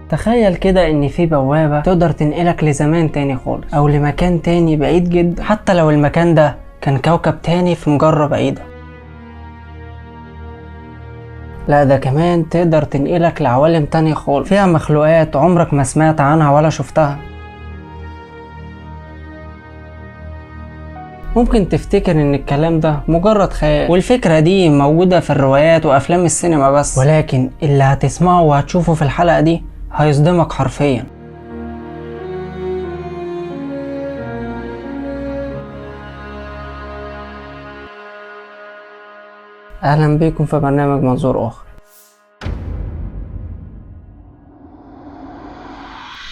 تخيل كده ان في بوابة تقدر تنقلك لزمان تاني خالص او لمكان تاني بعيد جدا، حتى لو المكان ده كان كوكب تاني في مجرة بعيدة. لا ده كمان تقدر تنقلك لعوالم تانية خالص فيها مخلوقات عمرك ما سمعت عنها ولا شفتها. ممكن تفتكر ان الكلام ده مجرد خيال، والفكرة دي موجودة في الروايات وافلام السينما بس، ولكن اللي هتسمعه وهتشوفه في الحلقة دي هيصدمك حرفيا. اهلا بيكم في برنامج منظور اخر.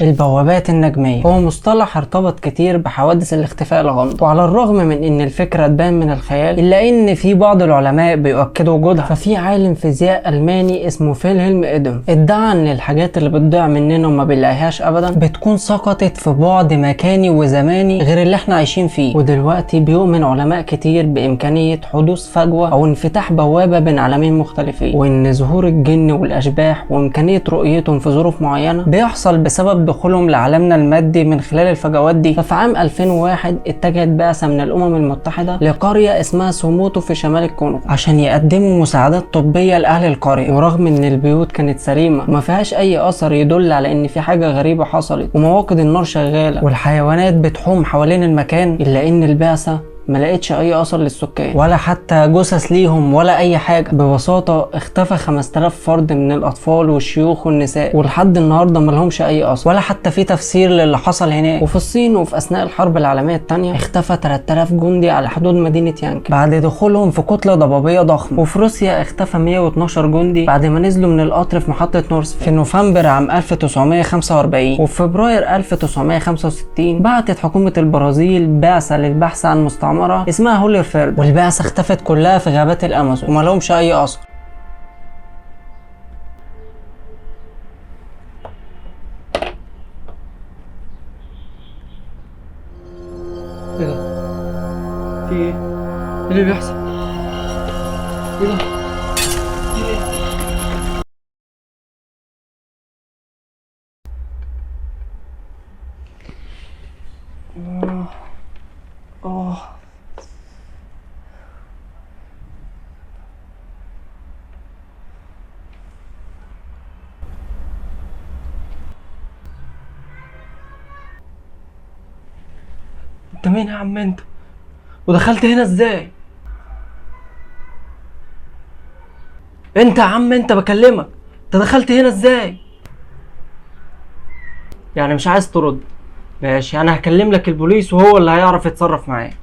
البوابات النجمية هو مصطلح ارتبط كتير بحوادث الاختفاء الغامضة، وعلى الرغم من ان الفكرة تبان من الخيال الا ان في بعض العلماء بيؤكدوا وجودها. ففي عالم فيزياء الماني اسمه فيلهلم إدم ادعى ان الحاجات اللي بتضيع مننا وما بنلاقيهاش ابدا بتكون سقطت في بعد مكاني وزماني غير اللي احنا عايشين فيه. ودلوقتي بيؤمن علماء كتير بامكانية حدوث فجوة او انفتاح بوابة بين عالمين مختلفين، وان ظهور الجن والاشباح وامكانية رؤيتهم في ظروف معينة بيحصل بسبب دخولهم لعالمنا المادي من خلال الفجوات دي. ففي عام 2001 اتجهت بعثة من الأمم المتحدة لقرية اسمها سوموتو في شمال الكونغو عشان يقدموا مساعدات طبية لأهل القرية. ورغم ان البيوت كانت سليمة وما فيهاش أي أثر يدل على ان في حاجة غريبة حصلت ومواقد النار شغالة والحيوانات بتحوم حوالين المكان، إلا ان البعثة ما لقيتش اي اثر للسكان ولا حتى جثث ليهم ولا اي حاجه. ببساطه اختفى 5000 فرد من الاطفال والشيوخ والنساء، ولحد النهارده ما لهمش اي اثر ولا حتى في تفسير للي حصل هناك. وفي الصين وفي اثناء الحرب العالميه الثانيه اختفى 3000 جندي على حدود مدينه يانك بعد دخولهم في كتله ضبابيه ضخمه. وفي روسيا اختفى 112 جندي بعد ما نزلوا من القطر في محطه نورس في نوفمبر عام 1945. وفي فبراير 1965 بعتت حكومه البرازيل بعثه للبحث عن مستعمرات اسمها هوليرفيرد، والبعثة اختفت كلها في غابات الامازون وما لهمش اي اثر. ايه ده؟ في ايه؟ ايه اللي بيحصل؟ ايه ده؟ في ايه؟ انت مين يا عم انت؟ ودخلت هنا ازاي؟ انت يا عم انت بكلمك، انت دخلت هنا ازاي؟ يعني مش عايز ترد؟ ماشي، انا هكلم لك البوليس وهو اللي هيعرف يتصرف معاك.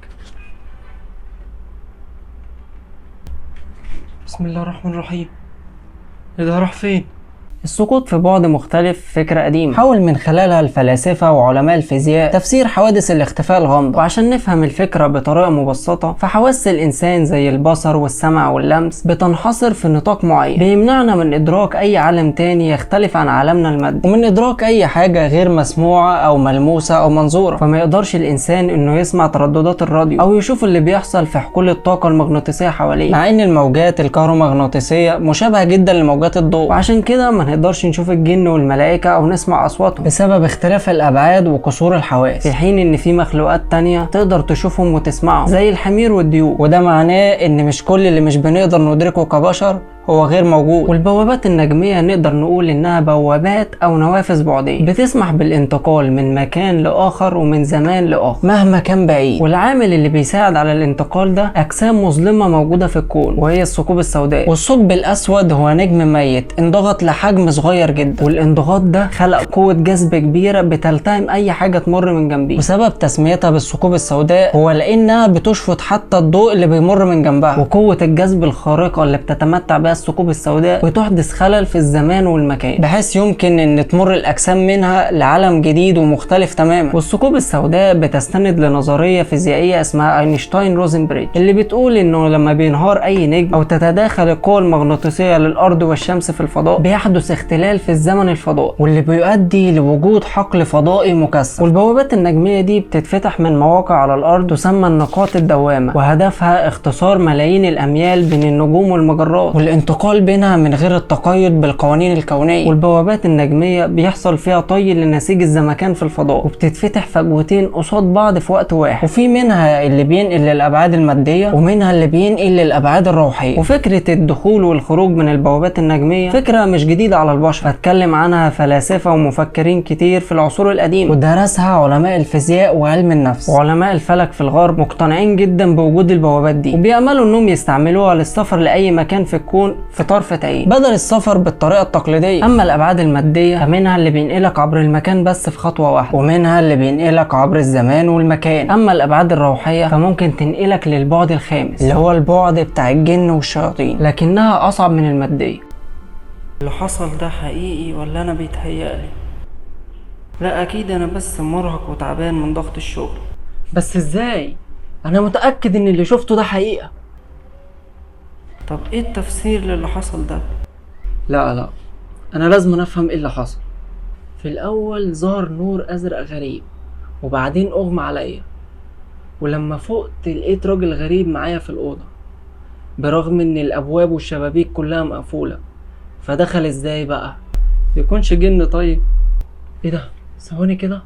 بسم الله الرحمن الرحيم. ايه ده؟ راح فين؟ السقوط في بعد مختلف فكرة قديمة حاول من خلالها الفلاسفة وعلماء الفيزياء تفسير حوادث الاختفاء الغامضة. وعشان نفهم الفكرة بطريقة مبسطة، فحواس الإنسان زي البصر والسمع واللمس بتنحصر في نطاق معين بيمنعنا من إدراك أي عالم تاني يختلف عن عالمنا المادي، ومن إدراك أي حاجة غير مسموعة أو ملموسة أو منظورة. فما يقدرش الإنسان إنه يسمع ترددات الراديو أو يشوف اللي بيحصل في حقول الطاقة المغناطيسية حواليه، مع إن الموجات الكهرومغناطيسية مشابهة جدا لموجات الضوء. وعشان كده ما نقدرش نشوف الجن والملائكة او نسمع اصواتهم بسبب اختلاف الابعاد وقصور الحواس، في حين ان في مخلوقات تانية تقدر تشوفهم وتسمعهم زي الحمير والديوك. وده معناه ان مش كل اللي مش بنقدر ندركه كبشر هو غير موجود. والبوابات النجمية نقدر نقول انها بوابات او نوافذ بعدية بتسمح بالانتقال من مكان لاخر ومن زمان لاخر مهما كان بعيد. والعامل اللي بيساعد على الانتقال ده اجسام مظلمة موجودة في الكون وهي الثقوب السوداء. والثقب الاسود هو نجم ميت انضغط لحجم صغير جدا، والانضغاط ده خلق قوة جذب كبيرة بتلتهم اي حاجة تمر من جنبيه. وسبب تسميتها بالثقوب السوداء هو لانها بتشفط حتى الضوء اللي بيمر من جنبها. وقوة الجذب الخارقة اللي بتتمتع بها الثقوب السوداء بتحدث خلل في الزمان والمكان بحيث يمكن ان تمر الاجسام منها لعالم جديد ومختلف تماما. والثقوب السوداء بتستند لنظريه فيزيائيه اسمها اينشتاين روزنبريج اللي بتقول انه لما بينهار اي نجم او تتداخل القوى المغناطيسيه للارض والشمس في الفضاء بيحدث اختلال في الزمن الفضائي، واللي بيؤدي لوجود حقل فضائي مكثف. والبوابات النجميه دي بتتفتح من مواقع على الارض تسمى النقاط الدوامه، وهدفها اختصار ملايين الاميال بين النجوم والمجرات والانتقال بينها من غير التقيد بالقوانين الكونية. والبوابات النجمية بيحصل فيها طي لنسيج الزمكان في الفضاء، وبتتفتح فجوتين قصاد بعض في وقت واحد، وفي منها اللي بينقل للأبعاد المادية ومنها اللي بينقل للأبعاد الروحية. وفكرة الدخول والخروج من البوابات النجمية فكرة مش جديدة على البشر، اتكلم عنها فلاسفة ومفكرين كتير في العصور القديمة، ودرسها علماء الفيزياء وعلم النفس. وعلماء الفلك في الغرب مقتنعين جدا بوجود البوابات دي، وبيأملوا انهم يستعملوها للسفر لأي مكان في الكون في طرفة عين بدل السفر بالطريقة التقليدية. اما الأبعاد المادية فمنها اللي بينقلك عبر المكان بس في خطوة واحدة، ومنها اللي بينقلك عبر الزمان والمكان. اما الأبعاد الروحية فممكن تنقلك للبعد الخامس اللي هو البعد بتاع الجن والشياطين، لكنها أصعب من المادية. اللي حصل ده حقيقي ولا أنا بيتهيألي؟ لا أكيد أنا بس مرهق وتعبان من ضغط الشغل. بس إزاي؟ أنا متأكد إن اللي شفته ده حقيقة. طب إيه التفسير للي حصل ده؟ لا أنا لازم أفهم إيه اللي حصل. في الأول ظهر نور أزرق غريب، وبعدين أغمى عليا، ولما فقت لقيت راجل غريب معايا في الأوضة برغم إن الأبواب والشبابيك كلها مقفولة. فدخل إزاي بقى؟ يكونش جن طيب؟ إيه ده؟ ثواني كده،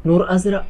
نور أزرق.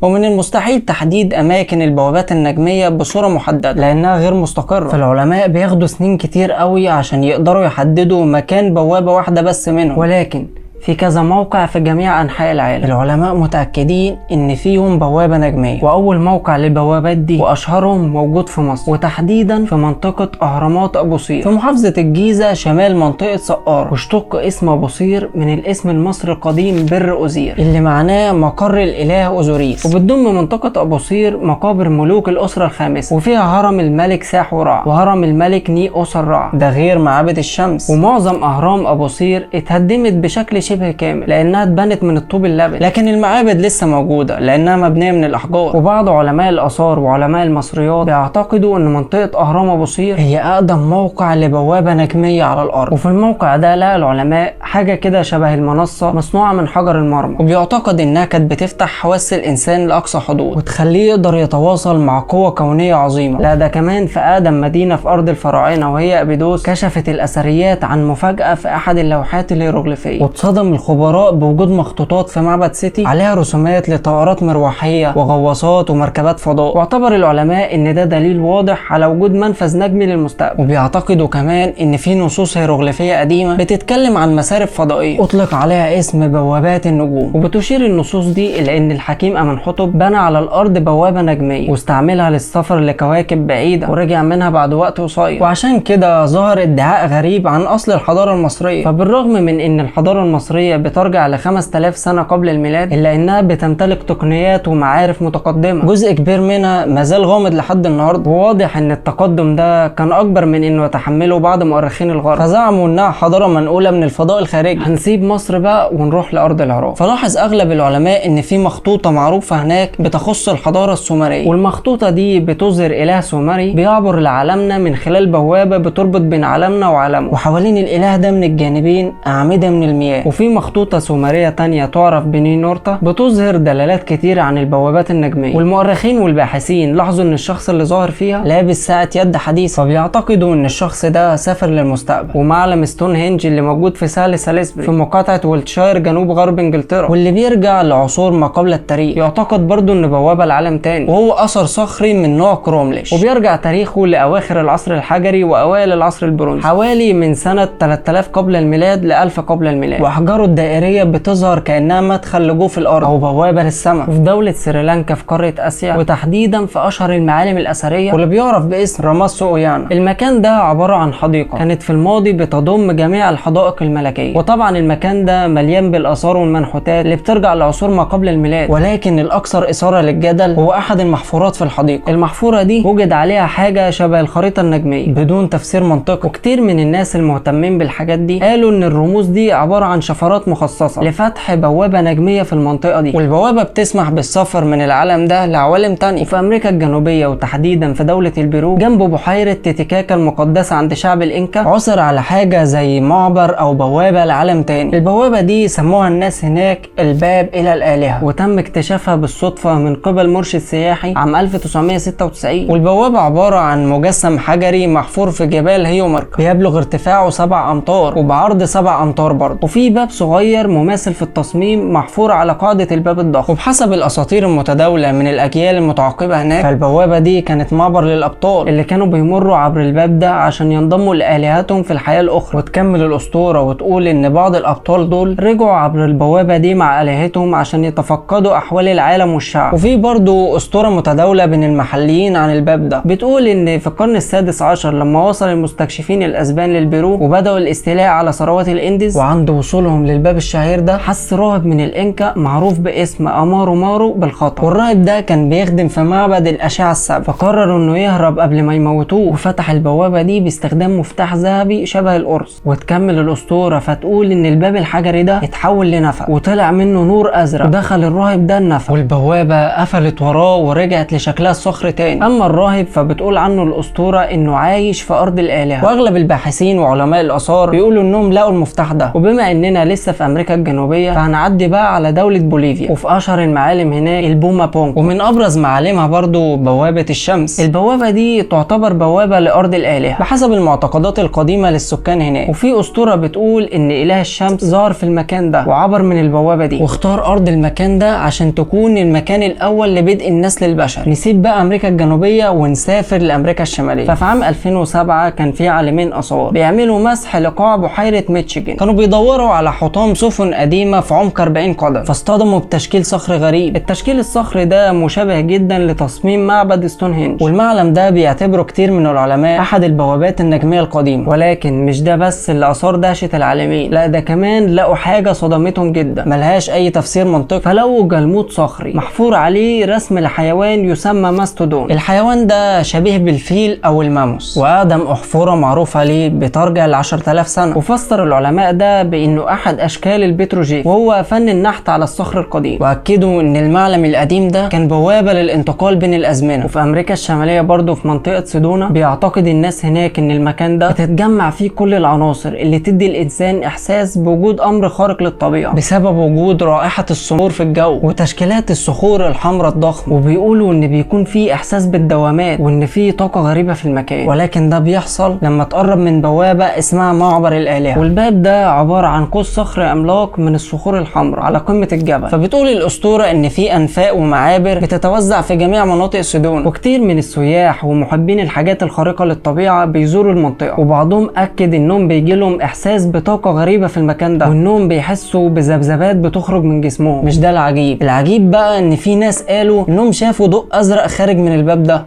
ومن المستحيل تحديد أماكن البوابات النجمية بصورة محددة لأنها غير مستقرة، فالعلماء بياخدوا سنين كتير قوي عشان يقدروا يحددوا مكان بوابة واحدة بس منهم، ولكن في كذا موقع في جميع أنحاء العالم العلماء متأكدين إن فيهم بوابة نجمية. وأول موقع للبوابات دي وأشهرهم موجود في مصر، وتحديدا في منطقة أهرامات أبو صير في محافظة الجيزة شمال منطقة سقارة. واشتق اسم أبو صير من الاسم المصري القديم بر أوزير اللي معناه مقر الإله أوزوريس. وبتضم منطقة أبو صير مقابر ملوك الأسرة الخامسة، وفيها هرم الملك ساحو رع وهرم الملك نيقوس الرع، ده غير معابد الشمس. ومعظم أهرام أبو صير اتهدمت بشكل شبه كامل لانها اتبنت من الطوب اللبن، لكن المعابد لسه موجوده لانها مبنيه من الاحجار. وبعض علماء الاثار وعلماء المصريات بيعتقدوا ان منطقه اهرام ابو صير هي اقدم موقع لبوابه نجميه على الارض. وفي الموقع ده لقى العلماء حاجه كده شبه المنصه مصنوعه من حجر المرمر، وبيعتقد انها كانت بتفتح حواس الانسان لاقصى حدود وتخليه يقدر يتواصل مع قوه كونيه عظيمه. لا ده كمان في اقدم مدينه في ارض الفراعنه وهي ابيدوس كشفت الاثريات عن مفاجاه في احد اللوحات الهيروغليفيه، واتصدم الخبراء بوجود مخطوطات في معبد سيتي عليها رسومات لطائرات مروحيه وغواصات ومركبات فضاء. واعتبر العلماء ان ده دليل واضح على وجود منفذ نجمي للمستقبل. وبيعتقدوا كمان ان في نصوص هيروغليفيه قديمه بتتكلم عن مسارب فضائيه اطلق عليها اسم بوابات النجوم، وبتشير النصوص دي الى ان الحكيم امنحتب بنى على الارض بوابه نجميه واستعملها للسفر لكواكب بعيده ورجع منها بعد وقت قصير. وعشان كده ظهر ادعاء غريب عن اصل الحضاره المصريه. فبالرغم من ان الحضاره المصريه بترجع ل 5000 سنه قبل الميلاد الا انها بتمتلك تقنيات ومعارف متقدمه جزء كبير منها مازال غامض لحد النهارده. وواضح ان التقدم ده كان اكبر من انه يتحمله بعض مؤرخين الغرب، فزعموا انها حضاره منقوله من الفضاء الخارجي. هنسيب مصر بقى ونروح لارض العراق. فلاحظ اغلب العلماء ان في مخطوطه معروفه هناك بتخص الحضاره السومريه، والمخطوطه دي بتظهر اله سومري بيعبر لعالمنا من خلال بوابه بتربط بين عالمنا وعالمه، وحوالين الاله ده من الجانبين اعمده من المياه. وفي مخطوطه سومريه تانية تعرف بنينورتا بتظهر دلالات كتير عن البوابات النجميه. والمؤرخين والباحثين لاحظوا ان الشخص اللي ظاهر فيها لابس ساعه يد حديثه، فبيعتقدوا ان الشخص ده سافر للمستقبل. ومعلم ستون هنج اللي موجود في سهل ساليسبري في مقاطعه ويلتشاير جنوب غرب انجلترا واللي بيرجع لعصور ما قبل التاريخ، يعتقد برضو ان بوابه لعالم تاني وهو اثر صخري من نوع كرومليش، وبيرجع تاريخه لاواخر العصر الحجري واوائل العصر البرونزي حوالي من سنه 3000 قبل الميلاد ل 1000 قبل الميلاد. واحجاره الدائريه بتظهر كانها مدخل لجوف الارض او بوابه للسماء. وفي دوله سريلانكا في قاره اسيا، وتحديدا في اشهر المعالم الاثريه واللي بيعرف باسم راماسو اويانا. المكان ده عباره عن حديقه كانت في الماضي بتضم جميع الحدائق الملكيه، وطبعا المكان ده مليان بالاثار والمنحوتات اللي بترجع لعصور ما قبل الميلاد. ولكن الاكثر اثاره للجدل هو احد المحفورات في الحديقه. المحفوره دي وجد عليها حاجه شبه الخريطه النجميه بدون تفسير منطقي، وكتير من الناس المهتمين بالحاجات دي قالوا ان الرموز دي عباره عن شفرات سفارات مخصصة لفتح بوابة نجمية في المنطقة دي، والبوابة بتسمح بالسفر من العالم ده لعوالم تانية. وفي أمريكا الجنوبية وتحديدا في دولة البيرو جنب بحيرة تيتيكاكا المقدسة عند شعب الإنكا عثر على حاجة زي معبر أو بوابة لعالم تاني. البوابة دي سموها الناس هناك الباب إلى الآلهة، وتم اكتشافها بالصدفة من قبل مرشد سياحي عام 1996. والبوابة عبارة عن مجسم حجري محفور في جبال هيومرك بيبلغ ارتفاعه 7 أمتار وبعرض 7 أمتار برضه، وفي باب صغير مماثل في التصميم محفور على قاعدة الباب الضخم. وبحسب الأساطير المتداولة من الأجيال المتعاقبة هناك، فالبوابة دي كانت معبر للأبطال اللي كانوا بيمروا عبر الباب ده عشان ينضموا لآلهتهم في الحياة الأخرى. وتكمل الأسطورة وتقول إن بعض الأبطال دول رجعوا عبر البوابة دي مع آلهتهم عشان يتفقدوا أحوال العالم والشعب. وفي برضه أسطورة متداولة بين المحليين عن الباب ده بتقول إن في القرن السادس عشر لما وصل المستكشفين الأسبان للبيرو وبدأوا الاستيلاء على ثروات الإنديز، وعند وصولهم للباب الشهير ده حس راهب من الإنكا معروف باسم أمارو مارو بالخطر، والراهب ده كان بيخدم في معبد الأشعة السبع، فقرروا إنه يهرب قبل ما يموتوه، وفتح البوابة دي باستخدام مفتاح ذهبي شبه القرص. وتكمل الأسطورة فتقول إن الباب الحجري ده اتحول لنفق وطلع منه نور أزرق ودخل الراهب ده النفق، والبوابة قفلت وراه ورجعت لشكلها الصخري تاني. أما الراهب فبتقول عنه الأسطورة إنه عايش في أرض الآلهة، وأغلب الباحثين وعلماء الآثار بيقولوا إنهم لقوا المفتاح ده. وبما إننا لسه في أمريكا الجنوبية فهنعدي بقى على دولة بوليفيا، وفي أشهر المعالم هناك البوما بونج، ومن أبرز معالمها برضو بوابة الشمس. البوابة دي تعتبر بوابة لأرض الآلهة بحسب المعتقدات القديمة للسكان هناك، وفي أسطورة بتقول إن إله الشمس ظهر في المكان ده وعبر من البوابة دي واختار أرض المكان ده عشان تكون المكان الأول لبدء النسل البشري. نسيب بقى أمريكا الجنوبية ونسافر لأمريكا الشمالية. ففي عام 2007 كان في عالمين آثار بيعملوا مسح لقاع بحيرة ميتشيجن، كانوا بيدوروا على حطام سفن قديمة في عمق 40 قدم، فاصطدموا بتشكيل صخري غريب. التشكيل الصخري ده مشابه جدا لتصميم معبد ستونهنج، والمعلم ده بيعتبره كتير من العلماء أحد البوابات النجمية القديمة. ولكن مش ده بس اللي أثار دهشة العالمين، لا ده كمان لقوا حاجة صدمتهم جدا ملهاش أي تفسير منطقي. فلقوا جلمود صخري محفور عليه رسم لحيوان يسمى ماستودون. الحيوان ده شبيه بالفيل أو الماموس، وأقدم أحفورة معروفة ليه بترجع ل 10,000 سنة. وفسر العلماء ده بأنه أحد أشكال البتروجيف، وهو فن النحت على الصخر القديم. وأكدوا أن المعلم القديم ده كان بوابة للانتقال بين الأزمنة. وفي أمريكا الشمالية برضو في منطقة سيدونا بيعتقد الناس هناك أن المكان ده بتتجمع فيه كل العناصر اللي تدي الإنسان إحساس بوجود أمر خارق للطبيعة بسبب وجود رائحة الصخور في الجو وتشكيلات الصخور الحمراء الضخمة. وبيقولوا أن بيكون فيه إحساس بالدوامات وأن فيه طاقة غريبة في المكان، ولكن ده بيحصل لما تقرب من بوابة اسمها معبر الآلهة. والباب ده عبارة عن قوس صخري عملاق من الصخور الحمراء على قمة الجبل. فبتقول الأسطورة أن في أنفاق ومعابر بتتوزع في جميع مناطق سيدونا، وكتير من السياح ومحبين الحاجات الخارقة للطبيعة بيزوروا المنطقة. وبعضهم أكد إنهم بيجيلهم إحساس بطاقة غريبة في المكان ده، وإنهم بيحسوا بذبذبات بتخرج من جسمهم. مش ده العجيب، العجيب بقى إن في ناس قالوا إنهم شافوا ضوء أزرق خارج من الباب ده.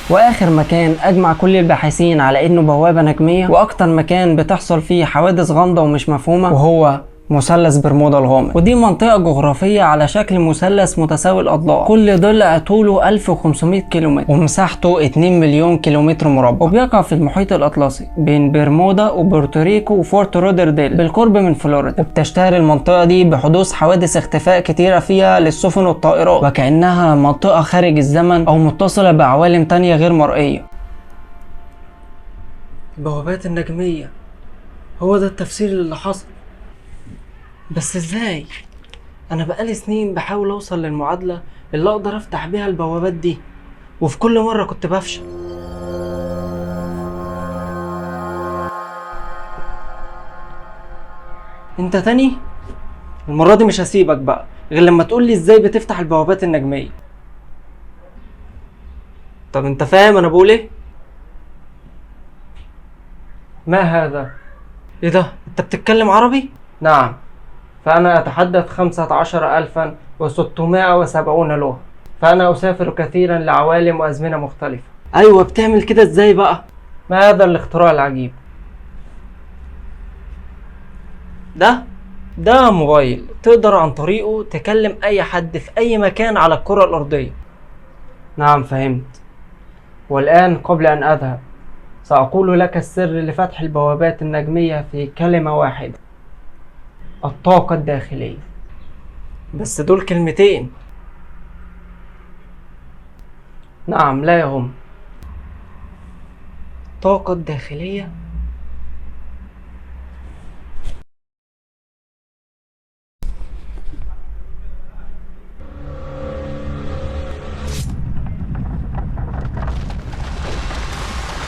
واخر مكان اجمع كل الباحثين على انه بوابة نجمية واكتر مكان بتحصل فيه حوادث غامضة ومش مفهومة، وهو مثلث برمودا الغامض. ودي منطقة جغرافية على شكل مثلث متساوي الأضلاع، كل ضلع طوله 1500 كيلومتر ومساحته 2 مليون كيلومتر مربع، وبيقع في المحيط الأطلسي بين برمودا وبورتوريكو وفورت رودرديل بالقرب من فلوريدا. وبتشتهر المنطقة دي بحدوث حوادث اختفاء كتيرة فيها للسفن والطائرات، وكأنها منطقة خارج الزمن أو متصلة بعوالم تانية غير مرئية. البوابات النجمية هو ده التفسير اللي حصل، بس ازاي؟ انا بقالي سنين بحاول اوصل للمعادلة اللي اقدر افتح بيها البوابات دي، وفي كل مرة كنت بفشل. انت تاني؟ المرة دي مش هسيبك بقى غير لما تقولي ازاي بتفتح البوابات النجمية. طب انت فاهم انا بقول ايه؟ ما هذا؟ ايه ده؟ انت بتتكلم عربي؟ نعم، فأنا أتحدث 15,670 لغة، فأنا أسافر كثيرا لعوالم وأزمنة مختلفة. أيوة، بتعمل كده إزاي بقى؟ ما هذا الاختراع العجيب؟ ده موبايل تقدر عن طريقه تكلم أي حد في أي مكان على الكرة الأرضية. نعم فهمت. والآن قبل أن أذهب سأقول لك السر لفتح البوابات النجمية في كلمة واحدة: الطاقة الداخلية. بس دول كلمتين. نعم لا يهم. الطاقة الداخلية.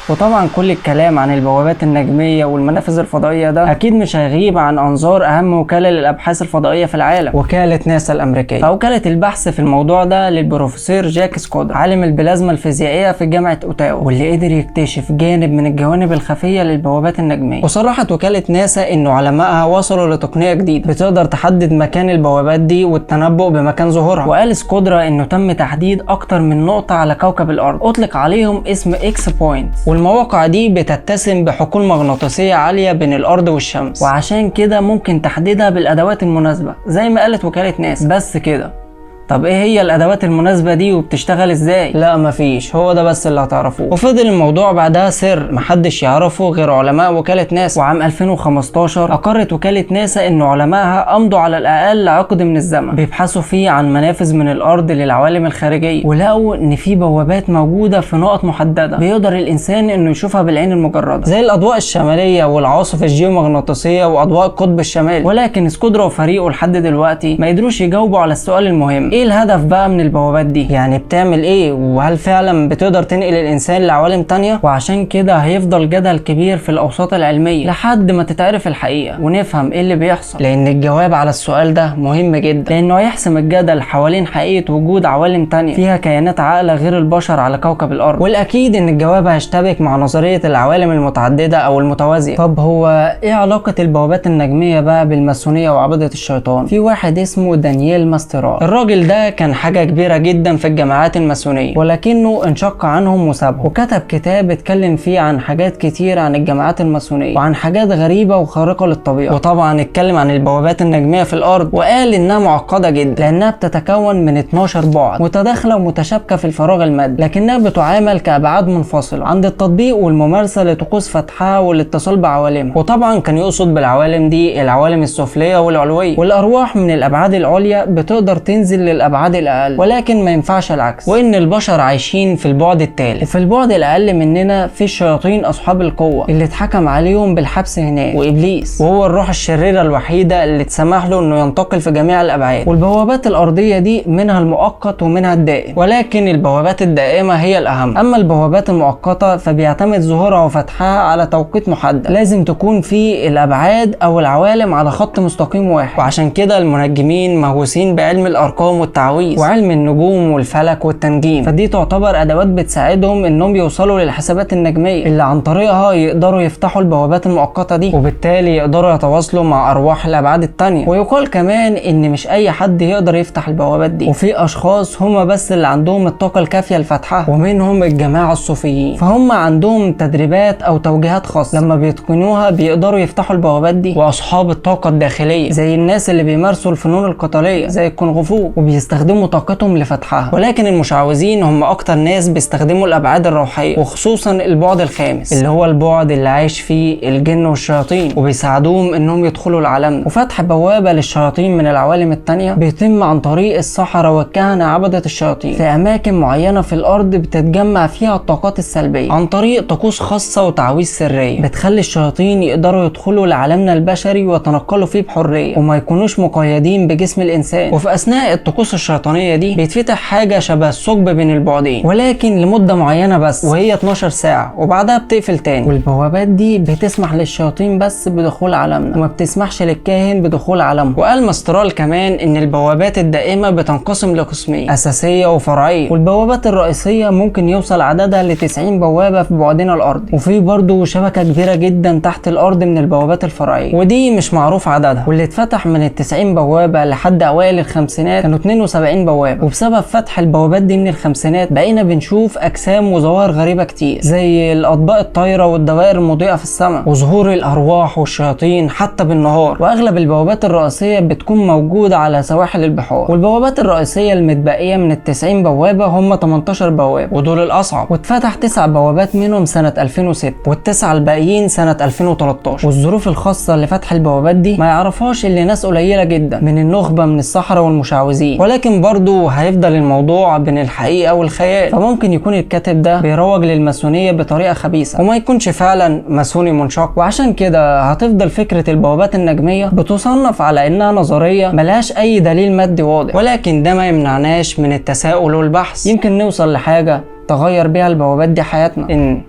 وطبعا كل الكلام عن البوابات النجمية والمنافذ الفضائية ده أكيد مش هيغيب عن أنظار أهم وكالة للأبحاث الفضائية في العالم، وكالة ناسا الأمريكية. فوكالة البحث في الموضوع ده للبروفيسور جاك سكودر، عالم البلازما الفيزيائية في جامعة أوتاوا، واللي قدر يكتشف جانب من الجوانب الخفية للبوابات النجمية. وصرحت وكالة ناسا إنه علمائها وصلوا لتقنية جديدة بتقدر تحدد مكان البوابات دي والتنبؤ بمكان ظهورها. وقال سكودر إنه تم تحديد أكتر من نقطة على كوكب الأرض أطلق عليهم اسم إكس بوينت، والمواقع دي بتتسم بحقول مغناطيسية عالية بين الأرض والشمس، وعشان كده ممكن تحديدها بالأدوات المناسبة زي ما قالت وكالة ناسا. بس كده. طب ايه هي الادوات المناسبة دي وبتشتغل ازاي؟ لا مفيش، هو ده بس اللي هتعرفوه. وفضل الموضوع بعدها سر محدش يعرفه غير علماء وكالة ناسا. وعام 2015 اقرت وكالة ناسا ان علمائها امضوا على الاقل عقد من الزمن بيبحثوا فيه عن منافذ من الارض للعوالم الخارجية، ولقوا ان في بوابات موجودة في نقط محددة بيقدر الانسان انه يشوفها بالعين المجردة، زي الاضواء الشمالية والعواصف الجيومغناطيسية واضواء القطب الشمالي. ولكن سكودر وفريقه لحد دلوقتي ما قدروش يجاوبوا على السؤال المهم: ايه الهدف بقى من البوابات دي؟ يعني بتعمل ايه؟ وهل فعلا بتقدر تنقل الانسان لعوالم تانية؟ وعشان كده هيفضل جدل كبير في الاوساط العلمية لحد ما تتعرف الحقيقة ونفهم ايه اللي بيحصل، لان الجواب على السؤال ده مهم جدا، لانه هيحسم الجدل حوالين حقيقة وجود عوالم تانية فيها كائنات عاقلة غير البشر على كوكب الارض. والاكيد ان الجواب هيشتبك مع نظرية العوالم المتعددة او المتوازية. طب هو ايه علاقة البوابات النجمية بقى بالماسونية وعبادة الشيطان؟ في واحد اسمه دانييل ماسترال، الراجل ده كان حاجة كبيرة جدا في الجماعات الماسونية، ولكنه انشق عنهم وسابهم، وكتب كتاب اتكلم فيه عن حاجات كتير عن الجماعات الماسونية وعن حاجات غريبة وخارقة للطبيعة. وطبعا اتكلم عن البوابات النجمية في الارض، وقال انها معقدة جدا لانها بتتكون من 12 بعد متداخلة ومتشابكة في الفراغ المادي، لكنها بتعامل كابعاد منفصلة عند التطبيق والممارسة لطقوس فتحها والاتصال بعوالمها. وطبعا كان يقصد بالعوالم دي العوالم السفلية والعلوية، والارواح من الابعاد العليا بتقدر تنزل للابعاد الاقل، ولكن ما ينفعش العكس، وان البشر عايشين في البعد الثالث. وفي البعد الاقل مننا في الشياطين اصحاب القوه اللي اتحكم عليهم بالحبس هناك، وابليس وهو الروح الشريره الوحيده اللي اتسمح له انه ينتقل في جميع الابعاد. والبوابات الارضيه دي منها المؤقت ومنها الدائم، ولكن البوابات الدائمه هي الاهم. اما البوابات المؤقته فبيعتمد ظهورها وفتحها على توقيت محدد، لازم تكون في الابعاد او العوالم على خط مستقيم واحد. وعشان كده المنجمين مهووسين بعلم الارقام والتعويض وعلم النجوم والفلك والتنجيم، فدي تعتبر ادوات بتساعدهم انهم يوصلوا للحسابات النجميه اللي عن طريقها يقدروا يفتحوا البوابات المؤقته دي، وبالتالي يقدروا يتواصلوا مع ارواح الابعاد التانية. ويقال كمان ان مش اي حد يقدر يفتح البوابات دي، وفي اشخاص هم بس اللي عندهم الطاقه الكافيه لفتحها، ومنهم الجماعه الصوفيين، فهم عندهم تدريبات او توجيهات خاصه لما بيتقنوها بيقدروا يفتحوا البوابات دي. واصحاب الطاقه الداخليه زي الناس اللي بيمارسوا الفنون القتاليه زي الكونغ فو وبيستخدموا طاقتهم لفتحها. ولكن المشعوذين هم اكتر ناس بيستخدموا الابعاد الروحيه، وخصوصا البعد الخامس اللي هو البعد اللي عايش فيه الجن والشياطين، وبيساعدوهم انهم يدخلوا لعالمنا. وفتح بوابه للشياطين من العوالم التانية بيتم عن طريق السحرة والكهنة عبدة الشياطين في اماكن معينه في الارض بتتجمع فيها الطاقات السلبيه عن طريق طقوس خاصه وتعويذ سريه بتخلي الشياطين يقدروا يدخلوا لعالمنا البشري ويتنقلوا فيه بحريه وما يكونوش مقيدين بجسم الانسان. وفي اثناء الطقوس الشيطانيه دي بيتفتح حاجه شبه الثقب بين البعدين، ولكن لمده معينه بس، وهي 12 ساعه، وبعدها بتقفل تاني. والبوابات دي بتسمح للشياطين بس بدخول عالمنا وما بتسمحش للكاهن بدخول عالمهم. وقال ماسترال كمان ان البوابات الدائمه بتنقسم لقسمين، اساسيه وفرعيه، والبوابات الرئيسيه ممكن يوصل عددها ل 90 بوابه في بعدنا الارضي، وفي برضه شبكه كبيره جدا تحت الارض من البوابات الفرعيه، ودي مش معروف عددها. واللي اتفتح من ال 90 بوابه لحد اوائل الخمسينات كانوا 72 بوابة. وبسبب فتح البوابات دي من الخمسينات بقينا بنشوف أجسام وظواهر غريبة كتير، زي الأطباق الطايرة والدوائر المضيئة في السماء وظهور الأرواح والشياطين حتى بالنهار. وأغلب البوابات الرئيسية بتكون موجودة على سواحل البحار. والبوابات الرئيسية المتبقية من ال90 بوابة هم 18 بوابة، ودول الأصعب. واتفتح 9 بوابات منهم سنة 2006، والتسعة الباقيين سنة 2013. والظروف الخاصة لفتح البوابات دي ما يعرفهاش إلا ناس قليلة جدا من النخبة من الصحراء والمشعوذين. ولكن برضو هيفضل الموضوع بين الحقيقة والخيال، فممكن يكون الكاتب ده بيروج للماسونية بطريقة خبيثة وما يكونش فعلا ماسوني منشق. وعشان كده هتفضل فكرة البوابات النجمية بتصنف على إنها نظرية ملهاش أي دليل مادي واضح. ولكن ده ما يمنعناش من التساؤل والبحث، يمكن نوصل لحاجة تغير بيها البوابات دي حياتنا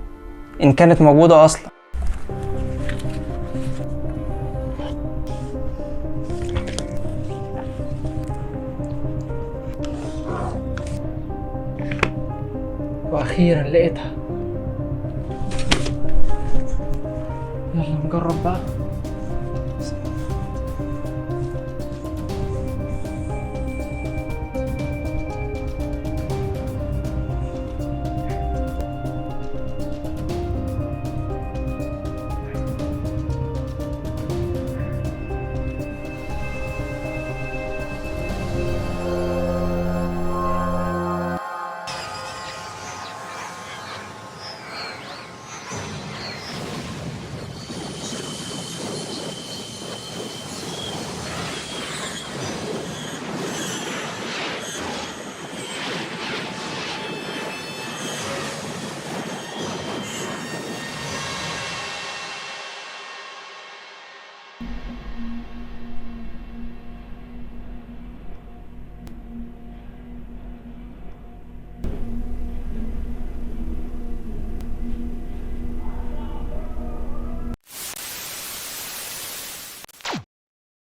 إن كانت موجودة أصلا. وأخيرا لقيتها. يلا نجرب بقى.